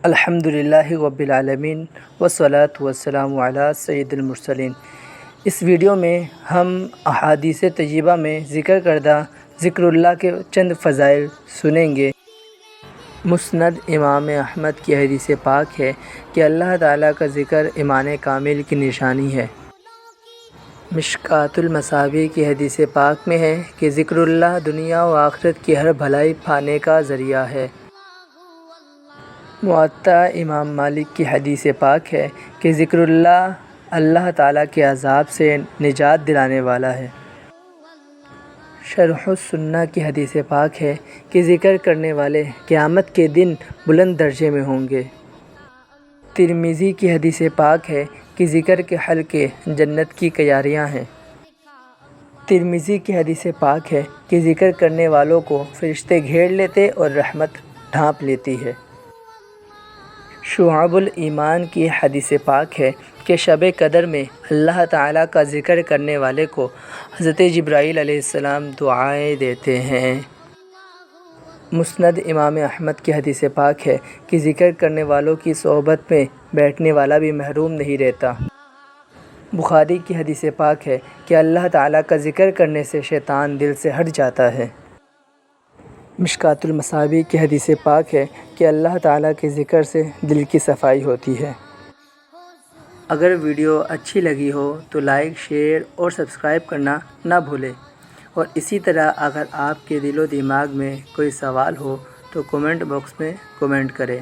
الحمدللہ رب العالمین والصلاة والسلام علی سید المرسلین۔ اس ویڈیو میں ہم احادیث طیبہ میں ذکر کردہ ذکر اللہ کے چند فضائل سنیں گے۔ مسند امام احمد کی حدیث پاک ہے کہ اللہ تعالیٰ کا ذکر ایمان کامل کی نشانی ہے۔ مشکوٰۃ المصابیح کی حدیث پاک میں ہے کہ ذکر اللہ دنیا و آخرت کی ہر بھلائی پانے کا ذریعہ ہے۔ موطا امام مالک کی حدیث پاک ہے کہ ذکر اللہ اللہ تعالیٰ کے عذاب سے نجات دلانے والا ہے۔ شرح السنہ کی حدیث پاک ہے کہ ذکر کرنے والے قیامت کے دن بلند درجے میں ہوں گے۔ ترمذی کی حدیث پاک ہے کہ ذکر کے حلقے جنت کی کیاریاں ہیں۔ ترمذی کی حدیث پاک ہے کہ ذکر کرنے والوں کو فرشتے گھیر لیتے اور رحمت ڈھانپ لیتی ہے۔ شعب الایمان کی حدیث پاک ہے کہ شب قدر میں اللہ تعالیٰ کا ذکر کرنے والے کو حضرت جبرائیل علیہ السلام دعائیں دیتے ہیں۔ مسند امام احمد کی حدیث پاک ہے کہ ذکر کرنے والوں کی صحبت میں بیٹھنے والا بھی محروم نہیں رہتا۔ بخاری کی حدیث پاک ہے کہ اللہ تعالیٰ کا ذکر کرنے سے شیطان دل سے ہٹ جاتا ہے۔ مشکوٰۃ المصابیح کی حدیث پاک ہے کہ اللہ تعالیٰ کے ذکر سے دل کی صفائی ہوتی ہے۔ اگر ویڈیو اچھی لگی ہو تو لائک، شیئر اور سبسکرائب کرنا نہ بھولیں، اور اسی طرح اگر آپ کے دل و دماغ میں کوئی سوال ہو تو کمنٹ باکس میں کمنٹ کریں۔